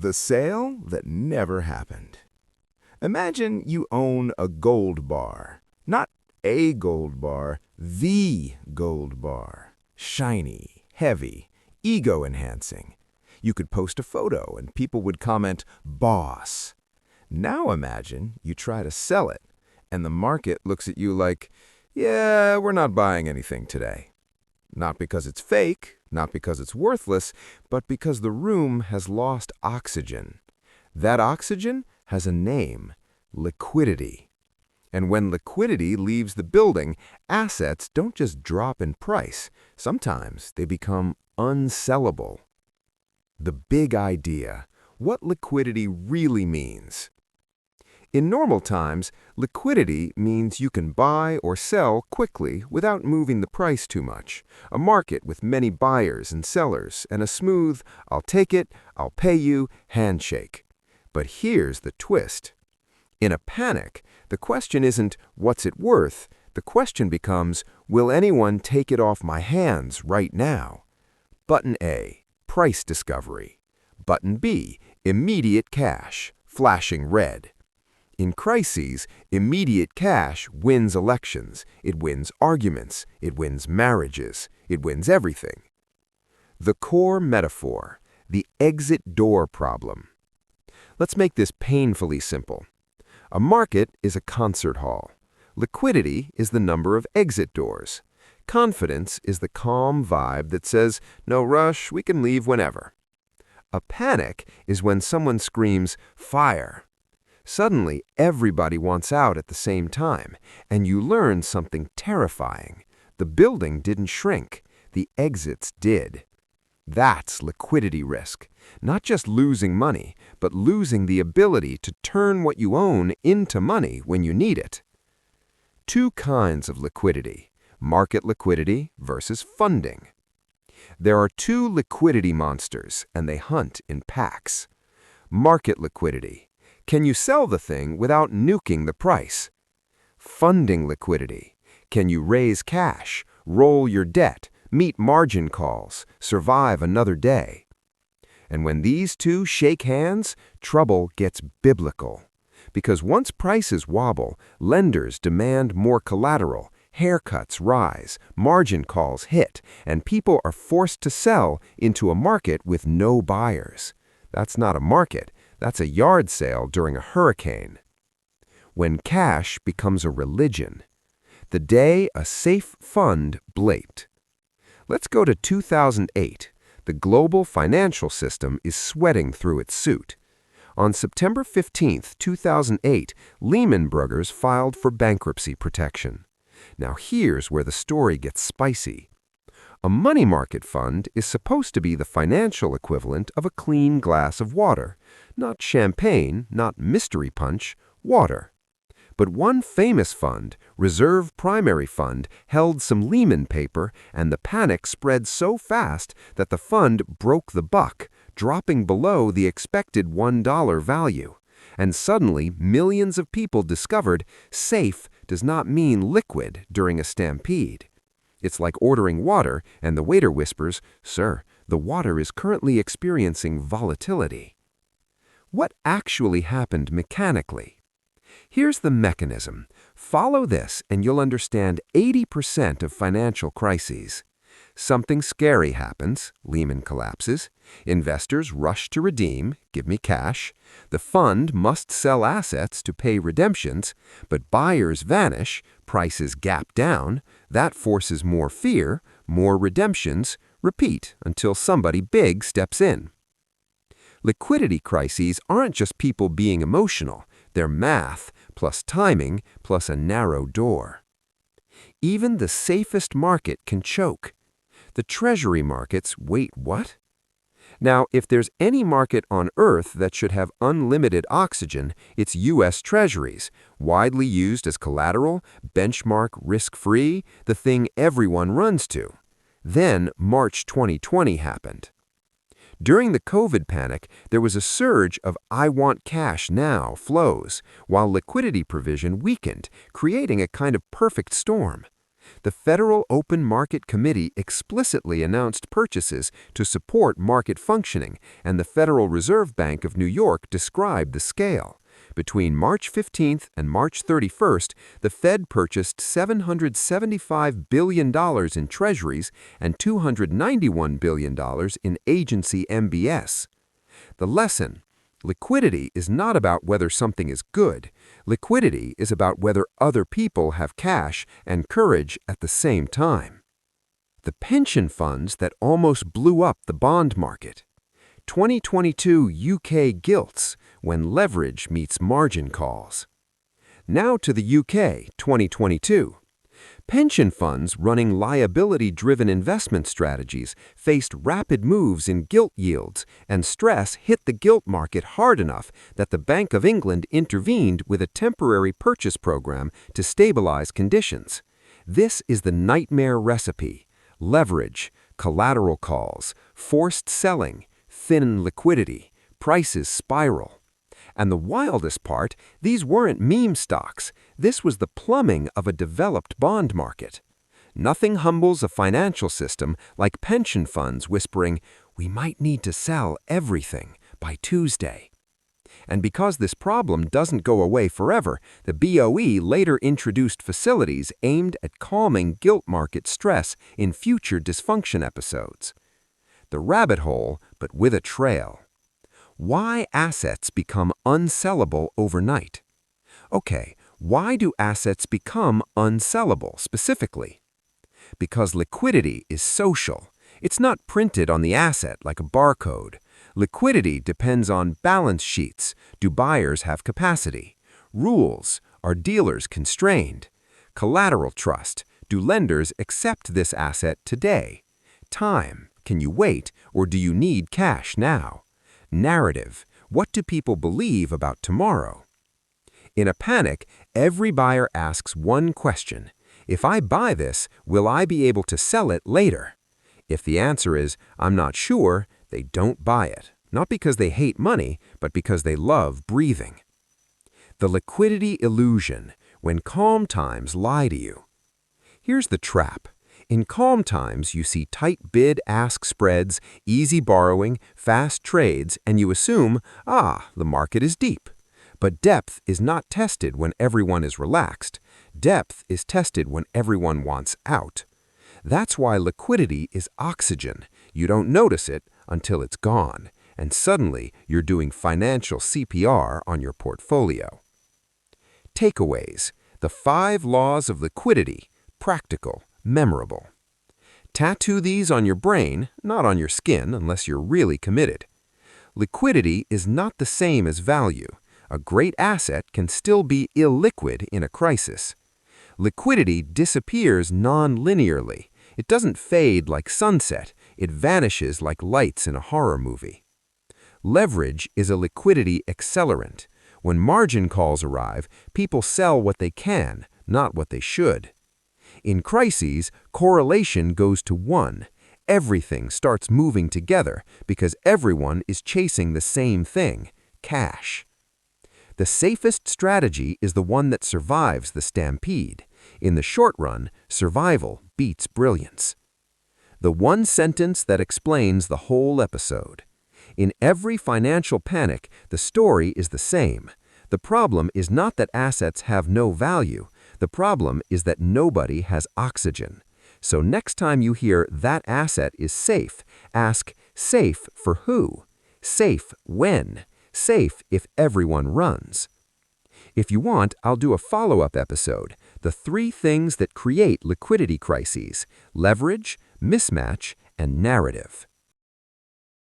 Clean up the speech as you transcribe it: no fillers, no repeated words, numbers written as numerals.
The sale that never happened. Imagine you own a gold bar. Not a gold bar, the gold bar. Shiny, heavy, ego-enhancing. You could post a photo and people would comment, "Boss." Now imagine you try to sell it, and the market looks at you like, "Yeah, we're not buying anything today." Not because it's fake, not because it's worthless, but because the room has lost oxygen. That oxygen has a name, liquidity. And when liquidity leaves the building, assets don't just drop in price. Sometimes they become unsellable. The big idea, what liquidity really means. In normal times, liquidity means you can buy or sell quickly without moving the price too much. A market with many buyers and sellers and a smooth, "I'll take it, I'll pay you" handshake. But here's the twist. In a panic, the question isn't, "What's it worth?" The question becomes, "Will anyone take it off my hands right now?" Button A, price discovery. Button B, immediate cash, flashing red. In crises, immediate cash wins elections, it wins arguments, it wins marriages, it wins everything. The core metaphor, the exit door problem. Let's make this painfully simple. A market is a concert hall. Liquidity is the number of exit doors. Confidence is the calm vibe that says, "No rush, we can leave whenever." A panic is when someone screams, "Fire!" Suddenly, everybody wants out at the same time, and you learn something terrifying. The building didn't shrink, the exits did. That's liquidity risk. Not just losing money, but losing the ability to turn what you own into money when you need it. Two kinds of liquidity, market liquidity versus funding. There are two liquidity monsters, and they hunt in packs. Market liquidity. Can you sell the thing without nuking the price? Funding liquidity. Can you raise cash, roll your debt, meet margin calls, survive another day? And when these two shake hands, trouble gets biblical. Because once prices wobble, lenders demand more collateral, haircuts rise, margin calls hit, and people are forced to sell into a market with no buyers. That's not a market. That's a yard sale during a hurricane. When cash becomes a religion. The day a safe fund blinked. Let's go to 2008. The global financial system is sweating through its suit. On September 15, 2008, Lehman Brothers filed for bankruptcy protection. Now here's where the story gets spicy. A money market fund is supposed to be the financial equivalent of a clean glass of water. Not champagne, not mystery punch, water. But one famous fund, Reserve Primary Fund, held some Lehman paper, and the panic spread so fast that the fund broke the buck, dropping below the expected $1 value. And suddenly, millions of people discovered safe does not mean liquid during a stampede. It's like ordering water, and the waiter whispers, "Sir, the water is currently experiencing volatility." What actually happened mechanically? Here's the mechanism. Follow this and you'll understand 80% of financial crises. Something scary happens, Lehman collapses. Investors rush to redeem, give me cash. The fund must sell assets to pay redemptions, but buyers vanish, prices gap down. That forces more fear, more redemptions, repeat until somebody big steps in. Liquidity crises aren't just people being emotional. They're math, plus timing, plus a narrow door. Even the safest market can choke. The Treasury markets, wait, what? Now, if there's any market on Earth that should have unlimited oxygen, it's U.S. Treasuries, widely used as collateral, benchmark risk-free, the thing everyone runs to. Then, March 2020 happened. During the COVID panic, there was a surge of "I want cash now" flows, while liquidity provision weakened, creating a kind of perfect storm. The Federal Open Market Committee explicitly announced purchases to support market functioning, and the Federal Reserve Bank of New York described the scale. Between March 15th and March 31st, the Fed purchased $775 billion in Treasuries and $291 billion in agency MBS. The lesson: liquidity is not about whether something is good. Liquidity is about whether other people have cash and courage at the same time. The pension funds that almost blew up the bond market. 2022 UK gilts, when leverage meets margin calls. Now to the UK, 2022. Pension funds running liability-driven investment strategies faced rapid moves in gilt yields, and stress hit the gilt market hard enough that the Bank of England intervened with a temporary purchase program to stabilize conditions. This is the nightmare recipe: leverage, collateral calls, forced selling, thin liquidity, prices spiral. And the wildest part, these weren't meme stocks. This was the plumbing of a developed bond market. Nothing humbles a financial system like pension funds whispering, "We might need to sell everything by Tuesday." And because this problem doesn't go away forever, the BOE later introduced facilities aimed at calming gilt market stress in future dysfunction episodes. The rabbit hole, but with a trail. Why assets become unsellable overnight? Okay, why do assets become unsellable specifically? Because liquidity is social. It's not printed on the asset like a barcode. Liquidity depends on balance sheets. Do buyers have capacity? Rules. Are dealers constrained? Collateral trust. Do lenders accept this asset today? Time. Can you wait, or do you need cash now? Narrative. What do people believe about tomorrow? In a panic, every buyer asks one question: if I buy this, will I be able to sell it later? If the answer is, I'm not sure, they don't buy it. Not because they hate money, but because they love breathing. The liquidity illusion, when calm times lie to you. Here's the trap. In calm times, you see tight bid-ask spreads, easy borrowing, fast trades, and you assume, the market is deep. But depth is not tested when everyone is relaxed. Depth is tested when everyone wants out. That's why liquidity is oxygen. You don't notice it until it's gone, and suddenly you're doing financial CPR on your portfolio. Takeaways: the 5 laws of liquidity, practical, memorable. Tattoo these on your brain, not on your skin unless you're really committed. Liquidity is not the same as value. A great asset can still be illiquid in a crisis. Liquidity disappears non-linearly. It doesn't fade like sunset. It vanishes like lights in a horror movie. Leverage is a liquidity accelerant. When margin calls arrive, people sell what they can, not what they should. In crises, correlation goes to 1. Everything starts moving together because everyone is chasing the same thing: cash. The safest strategy is the one that survives the stampede. In the short run, survival beats brilliance. The one sentence that explains the whole episode. In every financial panic, the story is the same. The problem is not that assets have no value. The problem is that nobody has oxygen. So next time you hear that asset is safe, ask, safe for who? Safe when? Safe if everyone runs. If you want, I'll do a follow-up episode: the 3 things that create liquidity crises: leverage, mismatch, and narrative.